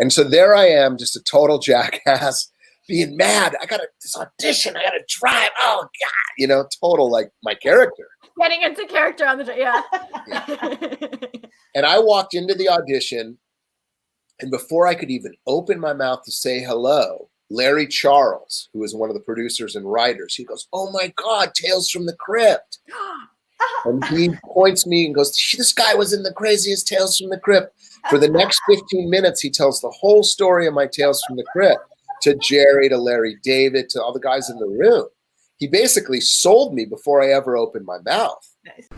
And so there I am, just a total jackass, being mad. I got this audition. I got to drive. Oh, God. Total, like, my character. Getting into character on the, yeah. And I walked into the audition, and before I could even open my mouth to say hello, Larry Charles, who is one of the producers and writers, he goes, "Oh my God, Tales from the Crypt." And he points me and goes, "This guy was in the craziest Tales from the Crypt." For the next 15 minutes, he tells the whole story of my Tales from the Crypt to Jerry, to Larry David, to all the guys in the room. He basically sold me before I ever opened my mouth. Nice.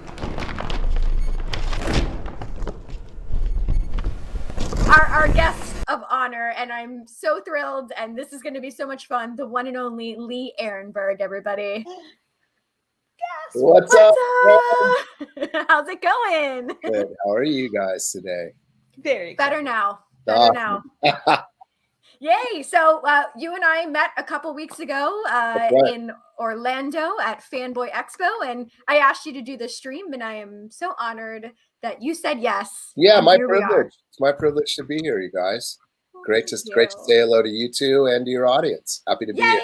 Our guest of honor, and I'm so thrilled, and this is going to be so much fun, the one and only Lee Arenberg, everybody. Yes. What's up? How's it going? Good. How are you guys today? Very better now. Better now. Yay. So you and I met a couple weeks ago in Orlando at Fanboy Expo, and I asked you to do the stream, and I am so honored that you said yes. Yeah, my privilege. It's my privilege to be here, you guys. Great to say hello to you two and to your audience. Happy to be here.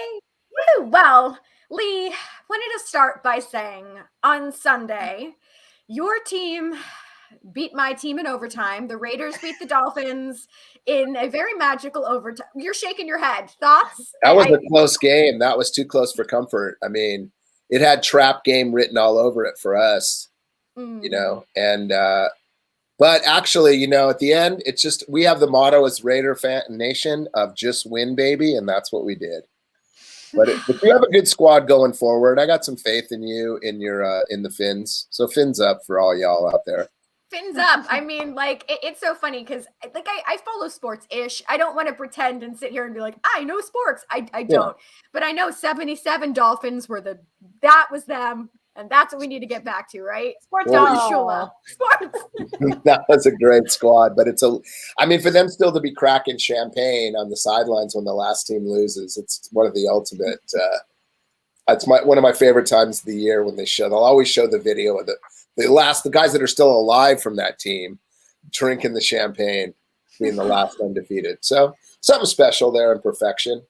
Woo. Well, Lee, wanted to start by saying on Sunday, your team beat my team in overtime. The Raiders beat the Dolphins in a very magical overtime. You're shaking your head. Thoughts? That was a close game. That was too close for comfort. I mean, it had trap game written all over it for us, and but actually, at the end, it's just, we have the motto as Raider fan nation of just win, baby. And that's what we did. But if you have a good squad going forward, I got some faith in you, in the Fins. So fins up for all y'all out there. Fins up. I mean, like, it's so funny because, like, I follow sports-ish. I don't want to pretend and sit here and be like, I know sports. I don't. Yeah. But I know 77 Dolphins that was them. And that's what we need to get back to, right? Sports. Sports. That was a great squad. But for them still to be cracking champagne on the sidelines when the last team loses, it's one of the ultimate. It's one of my favorite times of the year when they'll always show the video of the guys that are still alive from that team drinking the champagne, being the last undefeated. So something special there in perfection.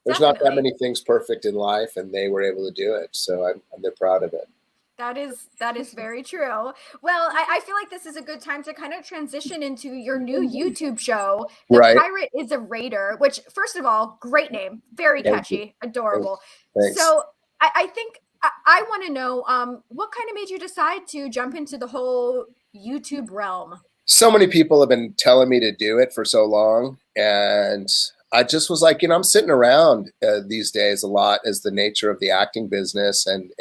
There's not that many things perfect in life, and they were able to do it. So they're proud of it. That is very true. Well, I feel like this is a good time to kind of transition into your new YouTube show. The Pirate is a Raider, which, first of all, great name, very catchy, adorable. Thanks. So I think I want to know what kind of made you decide to jump into the whole YouTube realm? So many people have been telling me to do it for so long, and I just was like, I'm sitting around these days a lot as the nature of the acting business and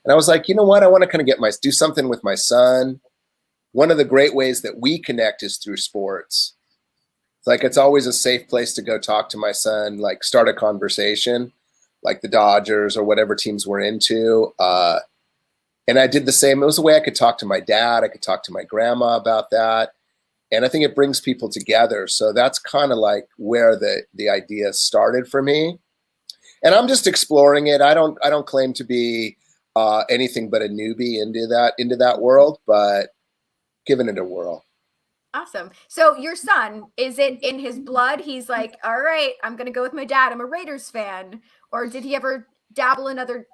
I was like, you know what? I want to kind of do something with my son. One of the great ways that we connect is through sports. It's always a safe place to go talk to my son, like start a conversation, like the Dodgers or whatever teams we're into. And I did the same. It was a way I could talk to my dad. I could talk to my grandma about that. And I think it brings people together. So that's kind of like where the idea started for me. And I'm just exploring it. I don't claim to be anything but a newbie into that world, but giving it a whirl. Awesome. So your son, is it in his blood? He's like, all right, I'm going to go with my dad. I'm a Raiders fan. Or did he ever dabble in other,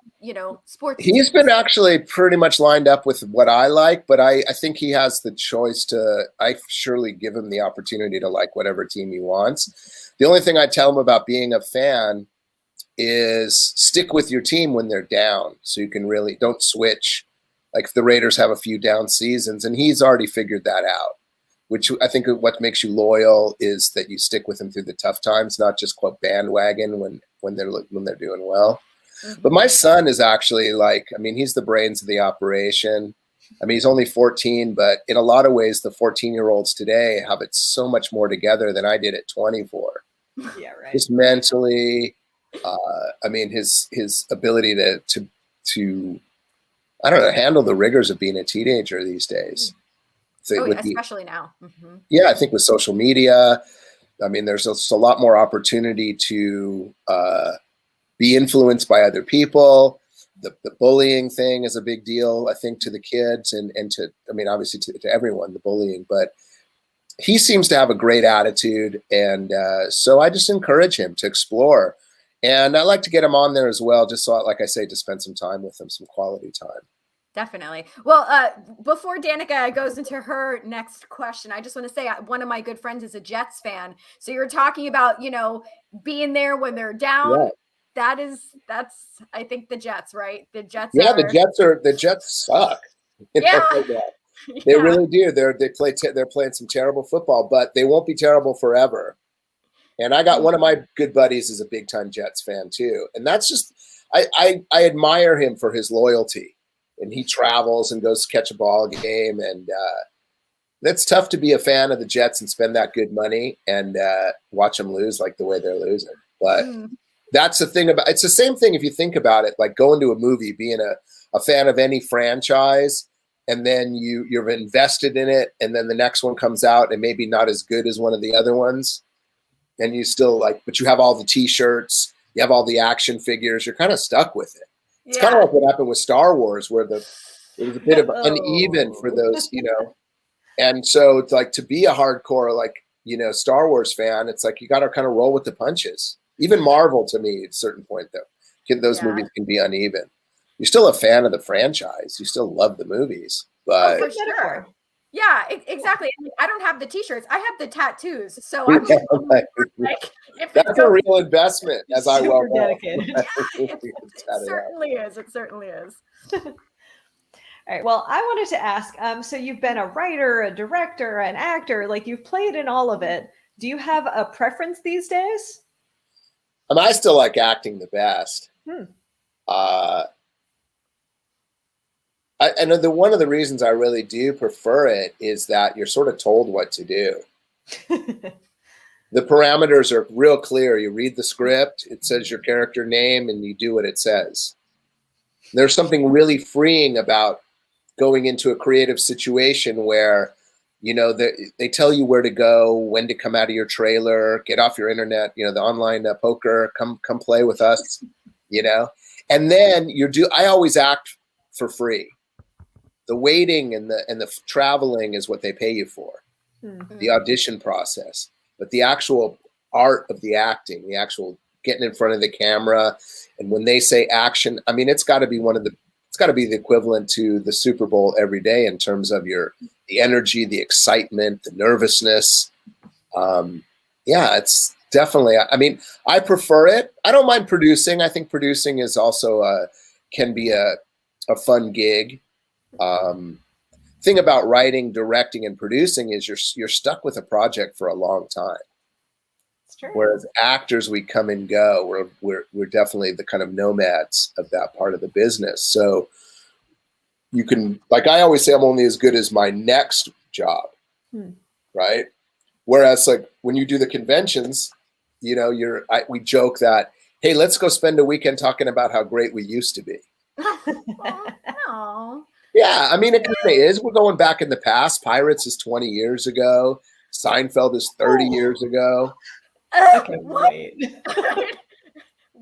sports? He's been actually pretty much lined up with what I like, but I think he has the choice I surely give him the opportunity to like whatever team he wants. The only thing I tell him about being a fan is stick with your team when they're down. So you can really don't switch. Like if the Raiders have a few down seasons, and he's already figured that out, which I think what makes you loyal is that you stick with them through the tough times, not just quote bandwagon when they're doing well. Mm-hmm. But my son is actually he's the brains of the operation. He's only 14, but in a lot of ways, the 14-year-olds today have it so much more together than I did at 24. Yeah, right. Just mentally, his ability to I don't know, handle the rigors of being a teenager these days. So especially now. Mm-hmm. Yeah, I think with social media, there's just a lot more opportunity to be influenced by other people. The bullying thing is a big deal, I think, to the kids and to, obviously to everyone, the bullying. But he seems to have a great attitude, and so I just encourage him to explore. And I like to get him on there as well, just so, like I say, to spend some time with him, some quality time. Definitely. Well, before Danica goes into her next question, I just want to say one of my good friends is a Jets fan. So you're talking about, you know, being there when they're down. Yeah. That's I think the Jets, right? The Jets. Yeah, the Jets suck. Yeah. They really do. They're playing some terrible football, but they won't be terrible forever. And I got one of my good buddies is a big time Jets fan too. And that's just, I admire him for his loyalty, and he travels and goes to catch a ball game. And it's tough to be a fan of the Jets and spend that good money and watch them lose like the way they're losing. But that's the thing about, it's the same thing if you think about it, like going to a movie, being a fan of any franchise, and then you're invested in it, and then the next one comes out and maybe not as good as one of the other ones. And you still but you have all the T-shirts, you have all the action figures, you're kind of stuck with it. It's kind of like what happened with Star Wars, where it was a bit of uneven for those, you know. And so it's like, to be a hardcore, like, you know, Star Wars fan, it's like you got to kind of roll with the punches. Even Marvel, to me, at a certain point, though, those movies can be uneven. You're still a fan of the franchise. You still love the movies, but for sure. Yeah, exactly. I don't have the T-shirts. I have the tattoos. So I'm that's a real investment, as I well know. It certainly is. It certainly is. All right. Well, I wanted to ask, so you've been a writer, a director, an actor, like you've played in all of it. Do you have a preference these days? I still like acting the best. And one of the reasons I really do prefer it is that you're sort of told what to do. The parameters are real clear. You read the script, it says your character name, and you do what it says. There's something really freeing about going into a creative situation where, you know, they tell you where to go, when to come out of your trailer, get off your internet, you know, the online poker, come play with us, you know. And then I always act for free. The waiting and the traveling is what they pay you for, the audition process. But the actual art of the acting, the actual getting in front of the camera, and when they say action, I mean, it's got to be the equivalent to the Super Bowl every day in terms of the energy, the excitement, the nervousness. It's definitely. I mean, I prefer it. I don't mind producing. I think producing is also can be a fun gig. Thing about writing, directing, and producing is you're stuck with a project for a long time. That's true. Whereas actors, we come and go. We're definitely the kind of nomads of that part of the business. So you can, like I always say, I'm only as good as my next job, right? Whereas like when you do the conventions, you know, we joke that, hey, let's go spend a weekend talking about how great we used to be. Oh. Yeah, I mean, it kind of is. We're going back in the past. Pirates is 20 years ago. Seinfeld is 30 years ago. Okay, wait.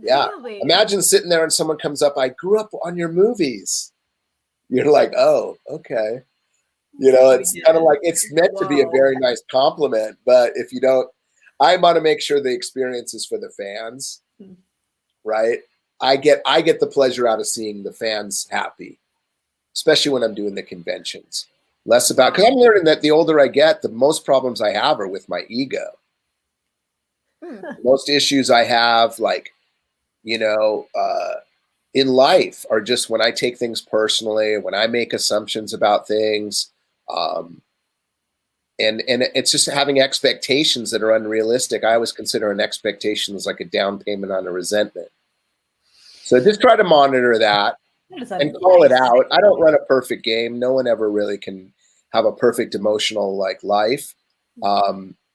Yeah. Really? Imagine sitting there and someone comes up, I grew up on your movies. You're like, oh, okay. You know, it's kind of like, it's meant to be a very nice compliment, but if you don't, I want to make sure the experience is for the fans, right? I get the pleasure out of seeing the fans happy, especially when I'm doing the conventions. Less about, because I'm learning that the older I get, the most problems I have are with my ego. Most issues I have, like, you know, in life are just when I take things personally, when I make assumptions about things, and it's just having expectations that are unrealistic. I always consider an expectation as like a down payment on a resentment. So just try to monitor that and call it out. I don't run a perfect game. No one ever really can have a perfect emotional like life.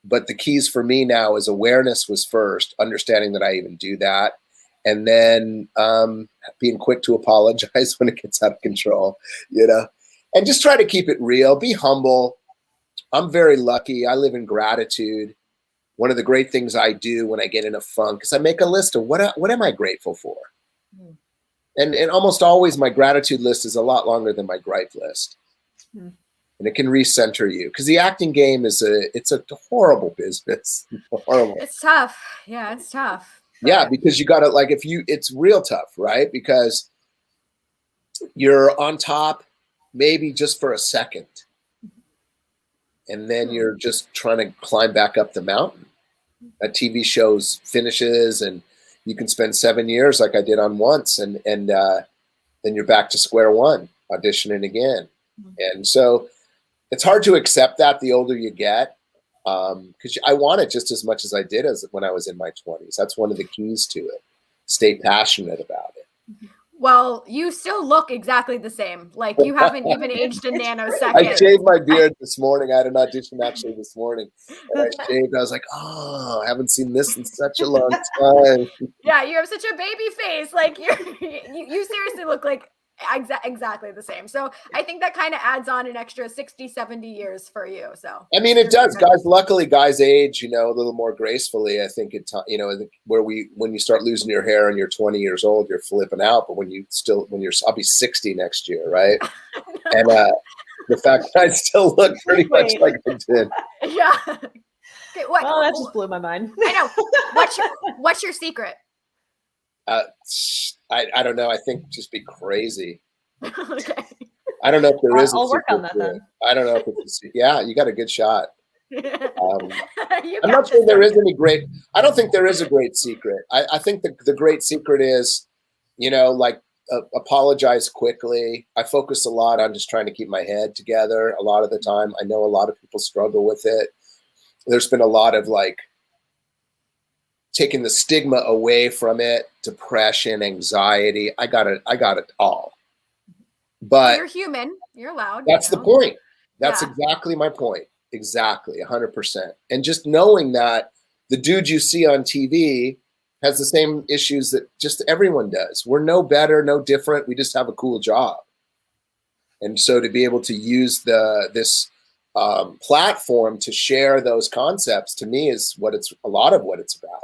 But the keys for me now is awareness was first, understanding that I even do that. And then being quick to apologize when it gets out of control, you know, and just try to keep it real, be humble. I'm very lucky. I live in gratitude. One of the great things I do when I get in a funk is I make a list of what am I grateful for? And almost always my gratitude list is a lot longer than my gripe list. and it can recenter you, because the acting game is it's a horrible business. Horrible. It's tough. Yeah, it's tough. Yeah, because you got to, like, it's real tough, right? Because you're on top maybe just for a second, and then you're just trying to climb back up the mountain. A TV show's finishes, and you can spend 7 years like I did on Once, and then you're back to square one, auditioning again. And so it's hard to accept that the older you get, because I want it just as much as I did as when I was in my 20s. That's one of the keys to it. Stay passionate about it. Well, you still look exactly the same. Like, you haven't even aged a nanosecond. I shaved my beard this morning. I had an audition actually this morning. And I shaved. I was like, oh, I haven't seen this in such a long time. Yeah, you have such a baby face. Like, you seriously look like exactly the same. So I think that kind of adds on an extra 60, 70 years for you. So I mean, it does. Luckily guys age, a little more gracefully. I think when you start losing your hair and you're 20 years old, you're flipping out. But I'll be 60 next year, right? And the fact that I still look pretty much like I did. Yeah. Okay, well, that just blew my mind. I know. What's your secret? I don't know. I think just be crazy. Okay. I don't know if there is. I'll work on that then. I don't know if it's yeah. You got a good shot. I'm I'm not sure there is any great. I don't think there is a great secret. I think the great secret is, apologize quickly. I focus a lot on just trying to keep my head together a lot of the time. I know a lot of people struggle with it. There's been a lot of taking the stigma away from it, depression, anxiety. I got it all. But you're human. You're allowed. That's the point. That's exactly my point. Exactly, 100%. And just knowing that the dude you see on TV has the same issues that just everyone does. We're no better, no different. We just have a cool job. And so to be able to use this platform to share those concepts, to me, is a lot of what it's about.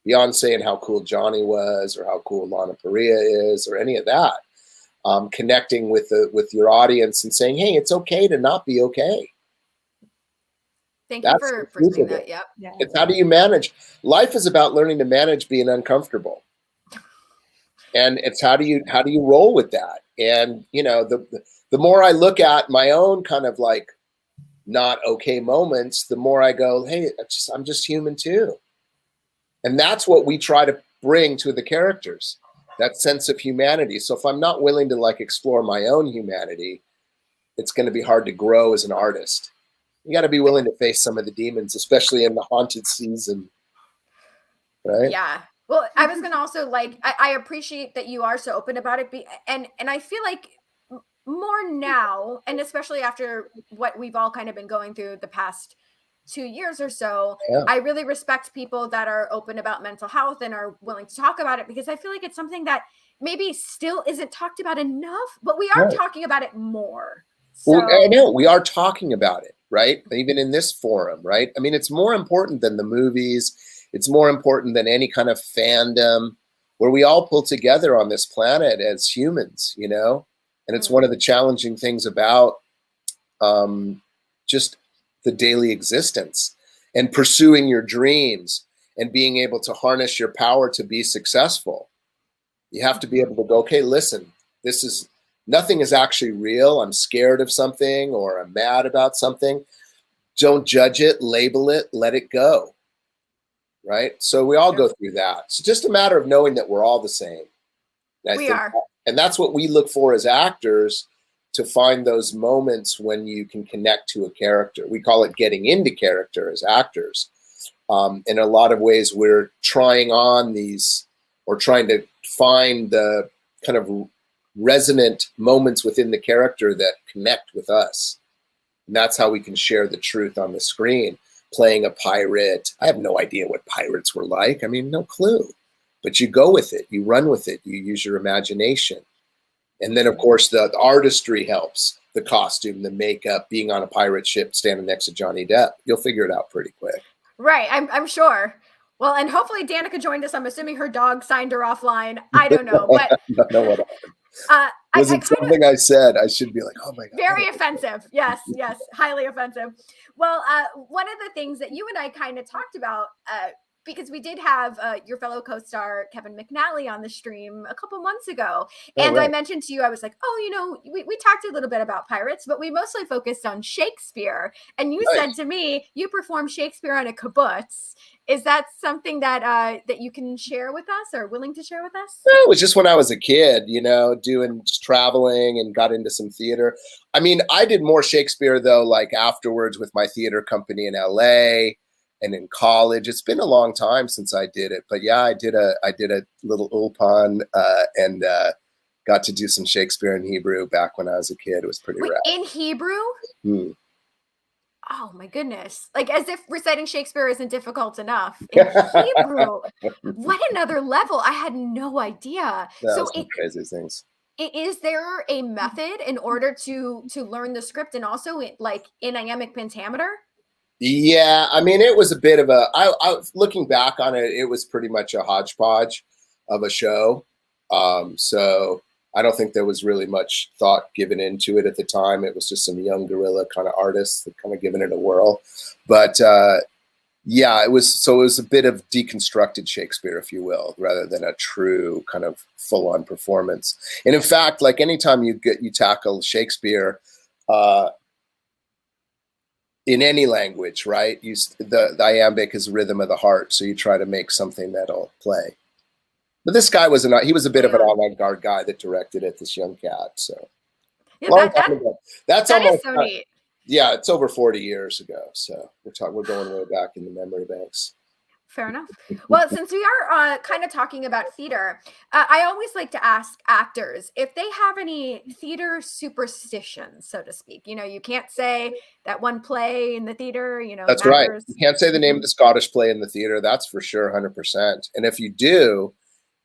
Beyond saying how cool Johnny was or how cool Lana Parrilla is or any of that, connecting with your audience and saying, hey, it's okay to not be okay. Thank you for saying that. Yep. Yeah. It's how do you manage? Life is about learning to manage being uncomfortable. And it's how do you roll with that? And, the more I look at my own kind of not okay moments, the more I go, hey, I'm just human too. And that's what we try to bring to the characters, that sense of humanity. So if I'm not willing to explore my own humanity, it's going to be hard to grow as an artist. You got to be willing to face some of the demons, especially in the haunted season. Right? Yeah. Well, I was going to also I appreciate that you are so open about it. And I feel like more now, and especially after what we've all kind of been going through the past 2 years or so, I really respect people that are open about mental health and are willing to talk about it, because I feel like it's something that maybe still isn't talked about enough, but we are talking about it more. So, well, I know we are talking about it, right? Even in this forum, right? I mean, it's more important than the movies. It's more important than any kind of fandom, where we all pull together on this planet as humans, And it's one of the challenging things about just the daily existence and pursuing your dreams and being able to harness your power to be successful. You have to be able to go, okay, listen, nothing is actually real. I'm scared of something or I'm mad about something. Don't judge it, label it, let it go. Right? So we all go through that. It's just a matter of knowing that we're all the same. And that's what we look for as actors, to find those moments when you can connect to a character. We call it getting into character as actors. In a lot of ways, we're trying on these, or trying to find the kind of resonant moments within the character that connect with us. And that's how we can share the truth on the screen. Playing a pirate, I have no idea what pirates were like. I mean, no clue. But you go with it, you run with it, you use your imagination. And then, of course, the artistry helps. The costume, the makeup, being on a pirate ship, standing next to Johnny Depp. You'll figure it out pretty quick. Right, I'm sure. Well, and hopefully Danica joined us. I'm assuming her dog signed her offline. I don't know, but No, what happened? Was it something I said? I should be like, oh my God. Very offensive. Yes, yes, highly offensive. Well, one of the things that you and I kind of talked about, because we did have your fellow co-star Kevin McNally on the stream a couple months ago. And I mentioned to you, I was like, oh, you know, we talked a little bit about pirates, but we mostly focused on Shakespeare. And you said to me, you performed Shakespeare on a kibbutz. Is that something that that you can share with us or willing to share with us? It was just when I was a kid, you know, traveling and got into some theater. I mean, I did more Shakespeare though, like afterwards with my theater company in LA and in college. It's been a long time since I did it, but yeah, I did a little ulpan and got to do some Shakespeare in Hebrew back when I was a kid. It was pretty rad. In Hebrew? Hmm. Oh my goodness. Like as if reciting Shakespeare isn't difficult enough. In Hebrew. What another level. I had no idea. So crazy things. Is there a method in order to learn the script and also like in iambic pentameter? Yeah, I mean, it was a bit of I looking back on it, it was pretty much a hodgepodge of a show. So I don't think there was really much thought given into it at the time. It was just some young guerrilla kind of artists that kind of giving it a whirl. But yeah, it was a bit of deconstructed Shakespeare, if you will, rather than a true kind of full-on performance. And in fact, like anytime you tackle Shakespeare in any language, right? The iambic is rhythm of the heart, so you try to make something that'll play. But this guy was he was a bit of an avant-garde guy that directed it, this young cat. So yeah, that's that almost is so neat. Yeah, it's over 40 years ago. So we're going way back in the memory banks. Fair enough. Well, since we are kind of talking about theater, I always like to ask actors if they have any theater superstitions, so to speak. You know, you can't say that one play in the theater, you know. That's right. You can't say the name of the Scottish play in the theater. That's for sure, 100%. And if you do,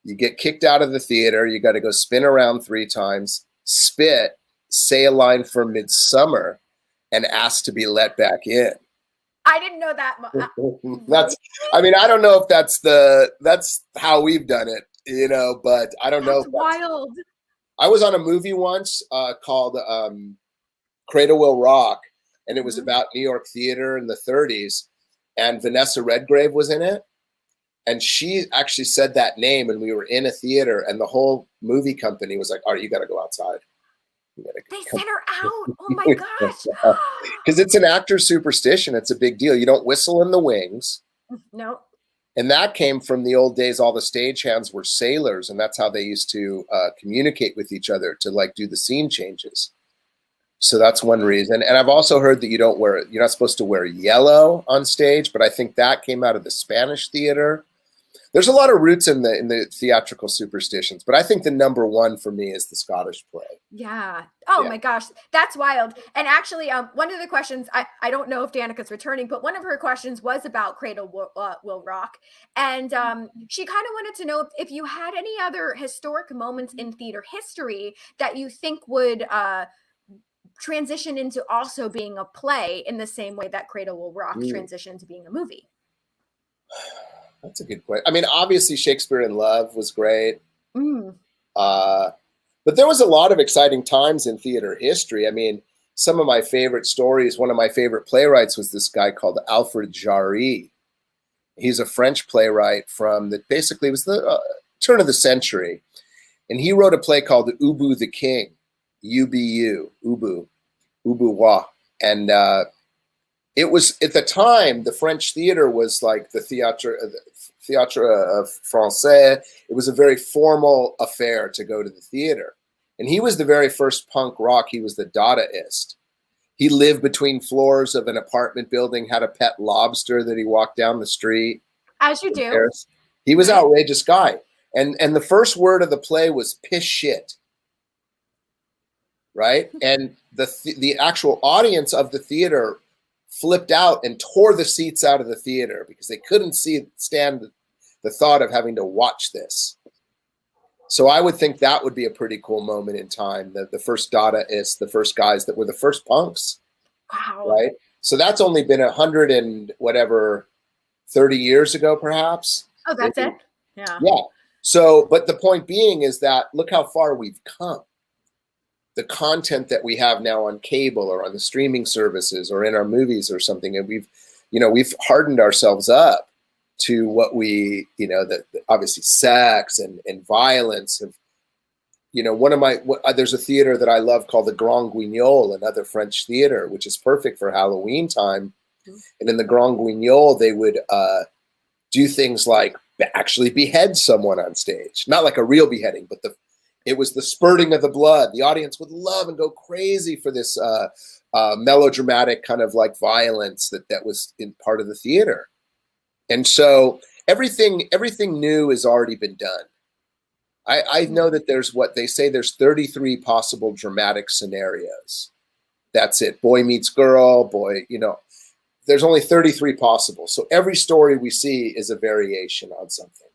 you get kicked out of the theater. You got to go spin around 3 times, spit, say a line for Midsummer, and ask to be let back in. I didn't know that. I mean, I don't know if that's how we've done it, you know, but I don't know. That's wild. I was on a movie once called Cradle Will Rock, and it was about New York theater in the 30s, and Vanessa Redgrave was in it. And she actually said that name, and we were in a theater, and the whole movie company was like, all right, you got to go outside. They sent her out. Oh my gosh. Because it's an actor's superstition. It's a big deal. You don't whistle in the wings. No. And that came from the old days. All the stagehands were sailors, and that's how they used to communicate with each other to like do the scene changes. So that's one reason. And I've also heard that you're not supposed to wear yellow on stage, but I think that came out of the Spanish theater. There's a lot of roots in the theatrical superstitions, but I think the number one for me is the Scottish play. Yeah. Oh my gosh, that's wild. And actually, one of the questions, I don't know if Danica's returning, but one of her questions was about Cradle Will Rock. And she kind of wanted to know if you had any other historic moments in theater history that you think would transition into also being a play in the same way that Cradle Will Rock transitioned to being a movie. That's a good question. I mean, obviously Shakespeare in Love was great. But there was a lot of exciting times in theater history. I mean, some of my favorite stories, one of my favorite playwrights was this guy called Alfred Jarry. He's a French playwright from basically was the turn of the century. And he wrote a play called Ubu the King, U-B-U, Ubu Wa. And it was, at the time, the French theater was like the Théâtre Français. It was a very formal affair to go to the theater. And he was the very first punk rock. He was the Dadaist. He lived between floors of an apartment building, had a pet lobster that he walked down the street. As you do. Paris. He was an outrageous guy. And the first word of the play was piss shit. Right? And the actual audience of the theater flipped out and tore the seats out of the theater because they couldn't stand the thought of having to watch this. So I would think that would be a pretty cool moment in time. The first Dadaists, the first guys that were the first punks. Wow. Right? So that's only been 100 and whatever, 30 years ago, perhaps. Oh, that's it? Yeah. Yeah. So, but the point being is that look how far we've come. The content that we have now on cable or on the streaming services or in our movies or something, and we've hardened ourselves up to what we, obviously sex and violence. And, there's a theater that I love called the Grand Guignol, another French theater, which is perfect for Halloween time. And in the Grand Guignol, they would do things like actually behead someone on stage. Not like a real beheading, but it was the spurting of the blood. The audience would love and go crazy for this melodramatic kind of like violence that was in part of the theater. And so everything new has already been done. I know that there's what they say, there's 33 possible dramatic scenarios. That's it. Boy meets girl, boy, there's only 33 possible. So every story we see is a variation on something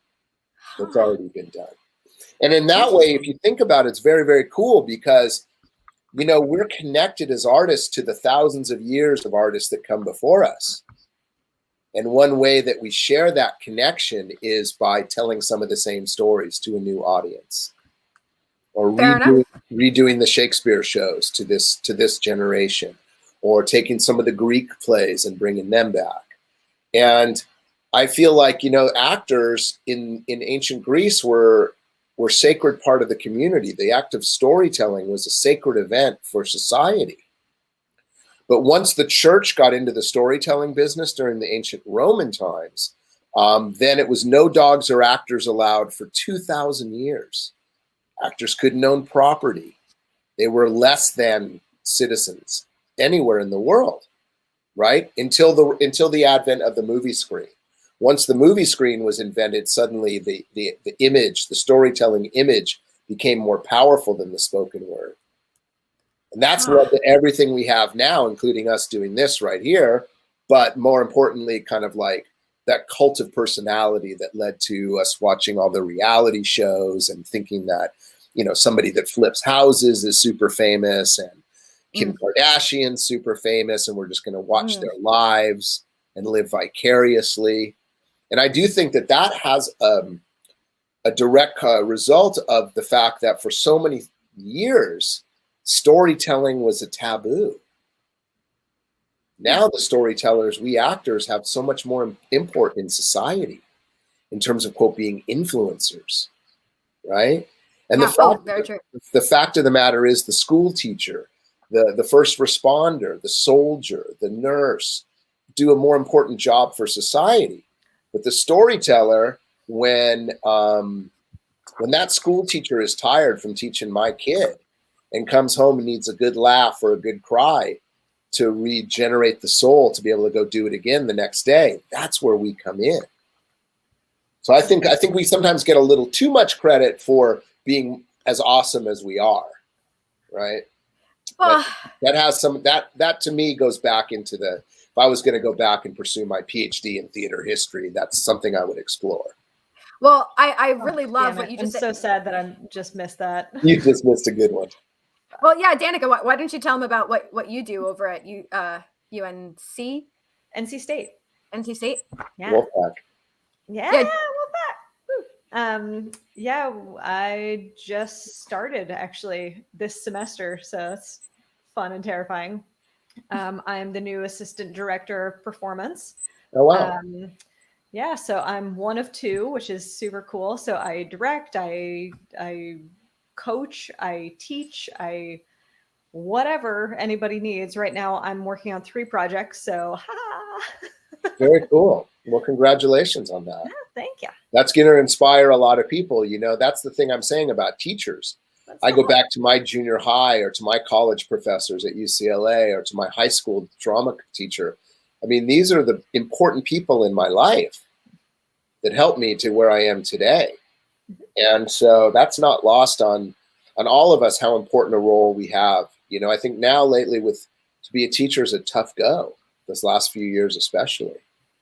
that's already been done. And in that way, if you think about it, it's very, very cool because, we're connected as artists to the thousands of years of artists that come before us. And one way that we share that connection is by telling some of the same stories to a new audience, or redoing the Shakespeare shows to this generation, or taking some of the Greek plays and bringing them back. And I feel like, actors in ancient Greece were sacred part of the community. The act of storytelling was a sacred event for society. But once the church got into the storytelling business during the ancient Roman times, then it was no dogs or actors allowed for 2,000 years. Actors couldn't own property. They were less than citizens anywhere in the world, right? Until the advent of the movie screen. Once the movie screen was invented, suddenly the image, the storytelling image, became more powerful than the spoken word. And that's led to everything we have now, including us doing this right here. But more importantly, kind of like that cult of personality that led to us watching all the reality shows and thinking that, somebody that flips houses is super famous and Kim Kardashian's super famous and we're just going to watch their lives and live vicariously. And I do think that has a direct result of the fact that for so many years, storytelling was a taboo. Now the storytellers, we actors, have so much more import in society in terms of, quote, being influencers, right? And the fact of the matter is the school teacher, the first responder, the soldier, the nurse do a more important job for society. But the storyteller, when that school teacher is tired from teaching my kid and comes home and needs a good laugh or a good cry to regenerate the soul to be able to go do it again the next day, that's where we come in. So I think we sometimes get a little too much credit for being as awesome as we are, right? That to me goes back into if I was going to go back and pursue my PhD in theater history, that's something I would explore. Well, I really love what you just said. I'm so sad that I just missed that. You just missed a good one. Well, yeah, Danica, why don't you tell them about what you do over at UNC? NC State. NC State? Yeah. Wolfpack. Yeah, Wolfpack. Yeah, I just started actually this semester, so it's fun and terrifying. I'm the new assistant director of performance. Oh, wow. Yeah, so I'm one of two, which is super cool. So I direct, I coach, I teach, whatever anybody needs. Right now, I'm working on 3 projects. So, Very cool. Well, congratulations on that. Yeah, thank you. That's going to inspire a lot of people. That's the thing I'm saying about teachers. I go back to my junior high or to my college professors at UCLA or to my high school drama teacher. I mean, these are the important people in my life that helped me to where I am today. And so that's not lost on all of us, how important a role we have. I think now lately to be a teacher is a tough go, this last few years especially.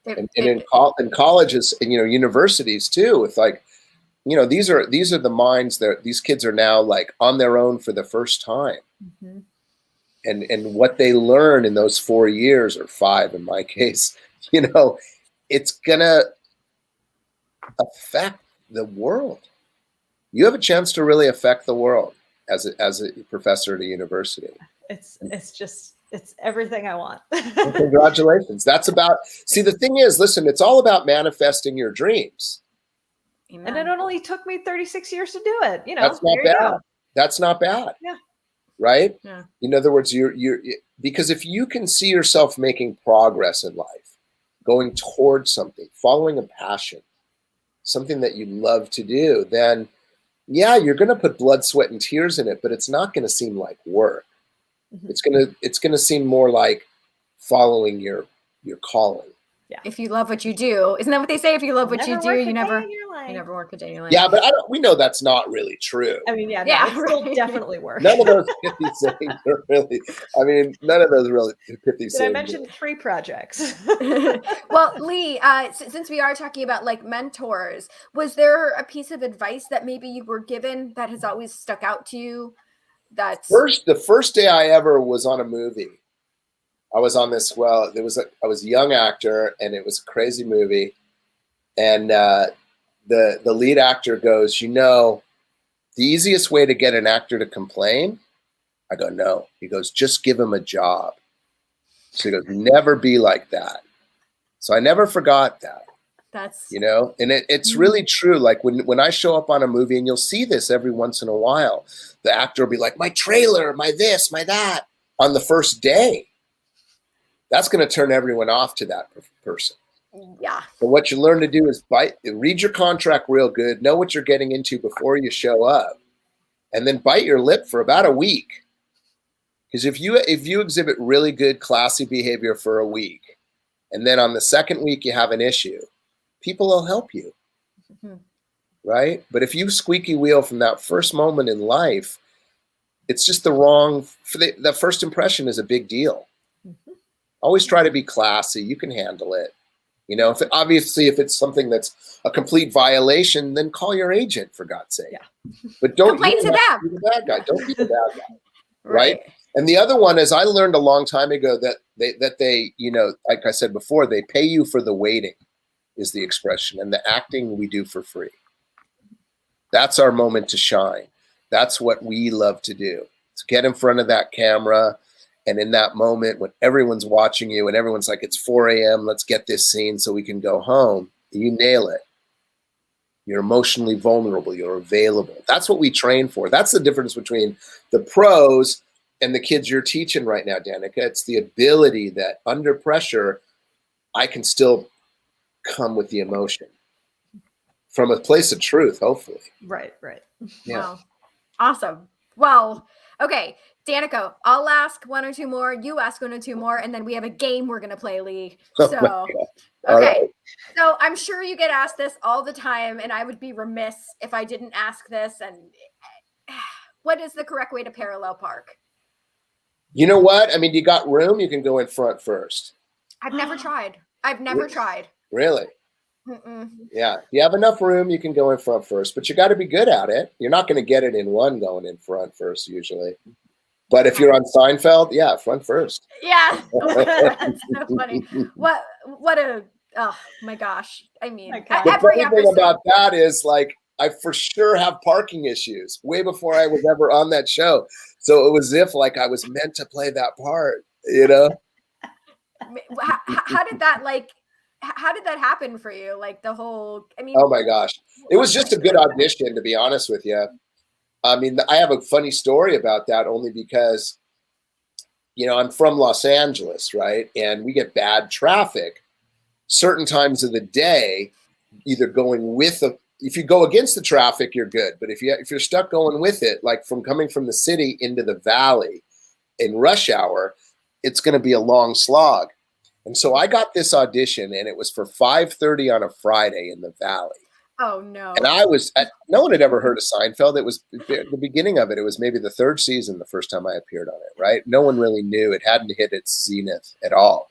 And in colleges and, universities too, it's like, these are the minds that these kids are now like on their own for the first time. Mm-hmm. And what they learn in those 4 years or 5 in my case, it's gonna affect the world. you have a chance to really affect the world as a professor at a university. It's everything I want. Well, congratulations. See, the thing is, listen, it's all about manifesting your dreams. Amen. And it only took me 36 years to do it. That's not bad. That's not bad. Yeah. Right? Yeah. In other words, because if you can see yourself making progress in life, going towards something, following a passion, something that you love to do, then yeah, you're going to put blood, sweat, and tears in it, but it's not going to seem like work. Mm-hmm. It's going to seem more like following your calling. Yeah. If you love what you do, isn't that what they say? If you love what you do, you never work a day in your life. Yeah, but we know that's not really true. I mean, it still definitely works. None of those pithy sayings are really. I mean, none of those really pithy sayings. Did I mention 3 projects? Well, Lee, since we are talking about like mentors, was there a piece of advice that maybe you were given that has always stuck out to you? The first day I ever was on a movie. I was on this. Well, I was a young actor, and it was a crazy movie. And the lead actor goes, the easiest way to get an actor to complain. I go, no. He goes, just give him a job. So he goes, never be like that. So I never forgot that. That's and it's really true. Like when I show up on a movie, and you'll see this every once in a while, the actor will be like, my trailer, my this, my that, on the first day. That's going to turn everyone off to that person. Yeah. But what you learn to do is read your contract real good, know what you're getting into before you show up, and then bite your lip for about a week. Because if you exhibit really good, classy behavior for a week, and then on the second week you have an issue, people will help you. Mm-hmm. Right? But if you squeaky wheel from that first moment in life, it's just the first impression is a big deal. Mm-hmm. Always try to be classy. You can handle it. If it's something that's a complete violation, then call your agent, for God's sake. Yeah. But don't complain to them. Be the bad guy. Don't be the bad guy. Right? And the other one is, I learned a long time ago that they, like I said before, they pay you for the waiting, is the expression, and the acting we do for free. That's our moment to shine. That's what we love to do. To get in front of that camera, and in that moment when everyone's watching you and everyone's like, it's 4 a.m., let's get this scene so we can go home, you nail it. You're emotionally vulnerable. You're available. That's what we train for. That's the difference between the pros and the kids you're teaching right now, Danica. It's the ability that under pressure, I can still come with the emotion from a place of truth, hopefully. Right. Yeah. Wow. Awesome. Well, okay. Danica, I'll ask 1 or 2 more. You ask 1 or 2 more, and then we have a game we're going to play, Lee. So, okay. Right. So I'm sure you get asked this all the time, and I would be remiss if I didn't ask this. And what is the correct way to parallel park? You know what? I mean, you got room? You can go in front first. I've never tried. Really? Mm-mm. Yeah. If you have enough room, you can go in front first, but you got to be good at it. You're not going to get it in one going in front first usually. But if you're on Seinfeld, yeah, front first. Yeah. That's so funny. Oh my gosh. I mean, the funny thing about that is, like, I for sure have parking issues way before I was ever on that show. So it was as if like I was meant to play that part, How did that happen for you? Like the whole, oh my gosh. It was just a good audition, to be honest with you. I mean, I have a funny story about that only because, I'm from Los Angeles, right? And we get bad traffic certain times of the day, either going if you go against the traffic, you're good. But if you're stuck going with it, like coming from the city into the valley in rush hour, it's going to be a long slog. And so I got this audition, and it was for 5:30 on a Friday in the valley. Oh, no. And no one had ever heard of Seinfeld. It was the beginning of it. It was maybe the 3rd season, the first time I appeared on it, right? No one really knew. It hadn't hit its zenith at all.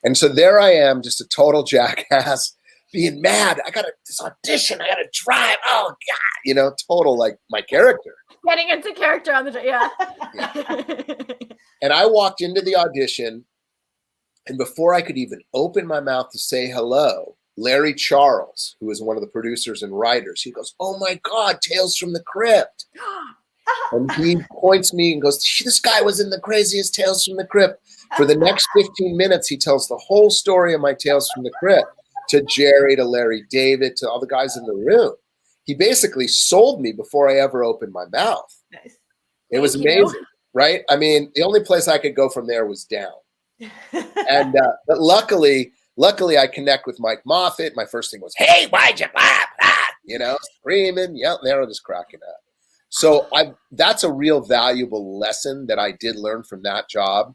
And so there I am, just a total jackass, being mad. I got this audition. I got to drive. Oh, God. Total, like, my character. Getting into character on the yeah. And I walked into the audition, and before I could even open my mouth to say hello, Larry Charles, who is one of the producers and writers, he goes, "Oh my God, Tales from the Crypt." And he points me and goes, "This guy was in the craziest Tales from the Crypt." For the next 15 minutes, he tells the whole story of my Tales from the Crypt to Jerry, to Larry David, to all the guys in the room. He basically sold me before I ever opened my mouth. Nice. It was amazing, right? I mean, the only place I could go from there was down. And but luckily I connect with Mike Moffat. My first thing was, "Hey, why'd you laugh?" You know, screaming, yelling, they were just cracking up. So that's a real valuable lesson that I did learn from that job,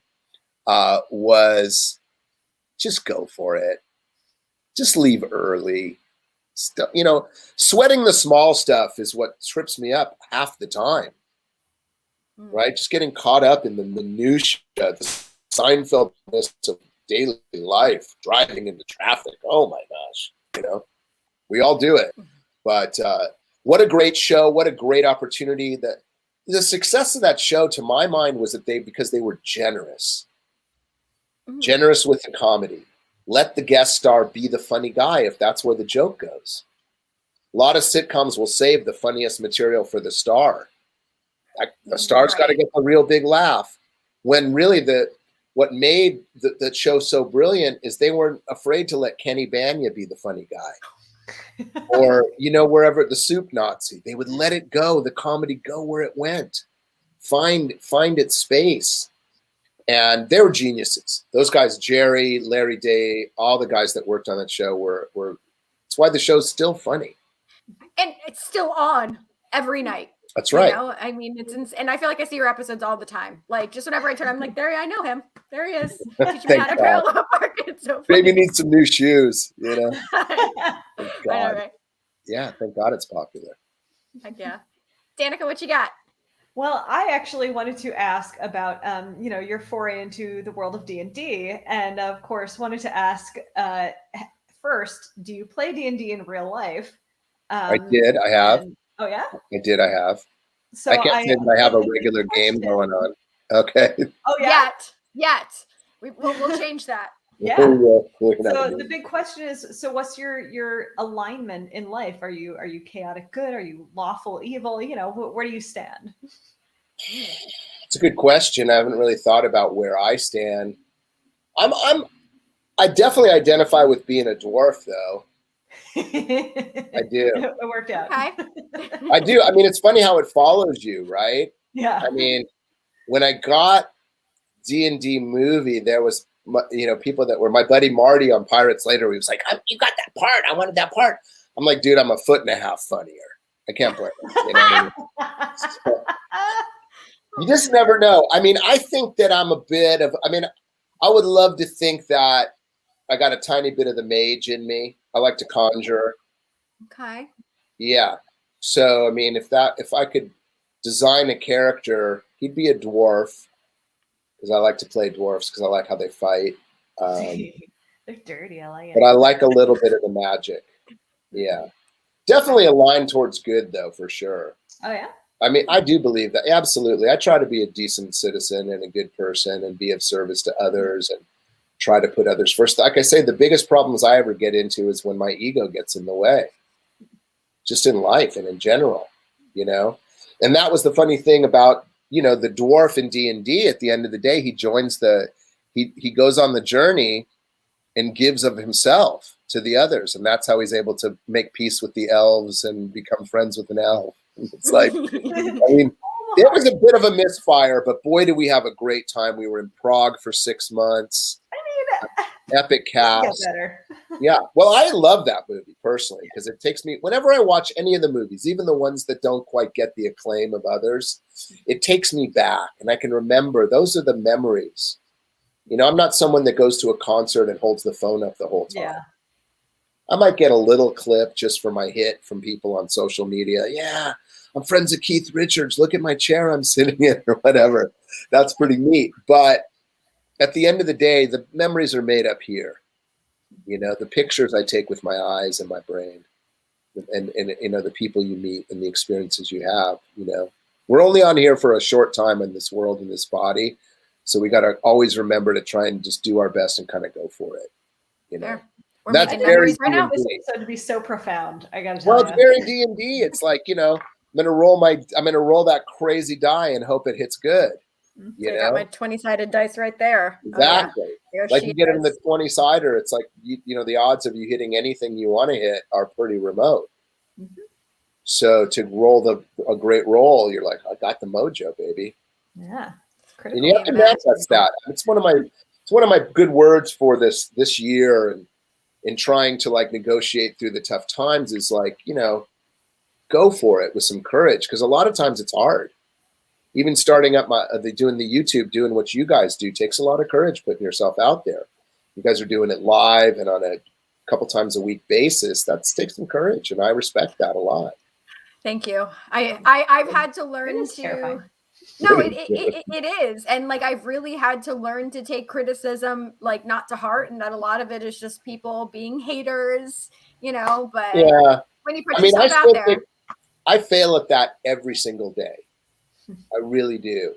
was just go for it. Just leave early. You know, sweating the small stuff is what trips me up half the time, right? Just getting caught up in the minutia, the Seinfeldness of daily life, driving into traffic. Oh my gosh, you know, we all do it. But what a great show. What a great opportunity. That the success of that show, to my mind, was that because they were generous with the comedy. Let the guest star be the funny guy if that's where the joke goes. A lot of sitcoms will save the funniest material for the star. The star's got to get the real big laugh. When really what made the show so brilliant is they weren't afraid to let Kenny Bania be the funny guy. Or, you know, wherever the Soup Nazi, they would let it go, the comedy go where it went. Find its space. And they were geniuses. Those guys, Jerry, Larry Day, all the guys that worked on that show were it's why the show's still funny. And it's still on every night. That's right. You know? I mean, and I feel like I see your episodes all the time. Like, just whenever I turn, I'm like, I know him. There he is. Teaching me how to parallel park. It's so funny. Baby needs some new shoes, you know. Thank God. I know, right? Yeah, thank God it's popular. Heck yeah. Danica, what you got? Well, I actually wanted to ask about, you know, your foray into the world of D&D, and of course, wanted to ask first, do you play D&D in real life? I did. I have. Oh yeah. I did. I have. So I can't say that I have a regular game going on. Okay. Oh yeah. Yet. We'll change that. Yeah. So the big question is, so what's your alignment in life? Are you chaotic good? Are you lawful evil? You know, where do you stand? It's a good question. I haven't really thought about where I stand. I definitely identify with being a dwarf, though. I do. It worked out. Okay. I do. I mean, it's funny how it follows you, right? Yeah. I mean, when I got D&D movie, there was, you know, people that were my buddy Marty on Pirates Later. He was like, "You got that part. I wanted that part." I'm like, "Dude, I'm a foot and a half funnier. I can't blame him." You know what I mean? So, you just never know. I mean, I think that I'm a bit of, I mean, I would love to think that I got a tiny bit of the mage in me. I like to conjure. Okay. Yeah. So, I mean, if I could design a character, he'd be a dwarf, because I like to play dwarfs because I like how they fight. They're dirty. I like it. But I like a little bit of the magic. Yeah. Definitely a line towards good, though, for sure. Oh, yeah? I mean, I do believe that. Absolutely. I try to be a decent citizen and a good person and be of service to others and try to put others first. Like I say, the biggest problems I ever get into is when my ego gets in the way, just in life and in general, you know? And that was the funny thing about, you know, the dwarf in D&D. At the end of the day, he joins he goes on the journey and gives of himself to the others. And that's how he's able to make peace with the elves and become friends with an elf. It's like, I mean, it was a bit of a misfire, but boy, did we have a great time. We were in Prague for 6 months. I mean, epic cast. Better. Yeah. Well, I love that movie personally because it takes me, whenever I watch any of the movies, even the ones that don't quite get the acclaim of others, it takes me back and I can remember those are the memories. You know, I'm not someone that goes to a concert and holds the phone up the whole time. Yeah. I might get a little clip just for my hit from people on social media. Yeah, I'm friends with Keith Richards. Look at my chair I'm sitting in or whatever. That's pretty neat. But at the end of the day, the memories are made up here. You know, the pictures I take with my eyes and my brain and you know, the people you meet and the experiences you have, you know. We're only on here for a short time in this world, in this body. So we got to always remember to try and just do our best and kind of go for it. You know. We're That's making very memories right now. This episode to be so profound. I gotta tell Well, you. it's very D&D. It's like, I'm gonna roll that crazy die and hope it hits good. So I got my 20-sided dice right there. Exactly. Oh, yeah. Like you get in the 20-sider, it's like the odds of you hitting anything you want to hit are pretty remote. Mm-hmm. So to roll a great roll, you're like, I got the mojo, baby. Yeah. And you have to manifest that. It's one of my good words for this year, and in trying to like negotiate through the tough times is like, go for it with some courage, because a lot of times it's hard. Even starting up doing the YouTube, doing what you guys do takes a lot of courage, putting yourself out there. You guys are doing it live and on a couple times a week basis. That takes some courage, and I respect that a lot. Thank you. I've had to learn to. Terrifying. No, it is. And like, I've really had to learn to take criticism, like, not to heart, and that a lot of it is just people being haters, but yeah. When you put yourself out there. I fail at that every single day. I really do.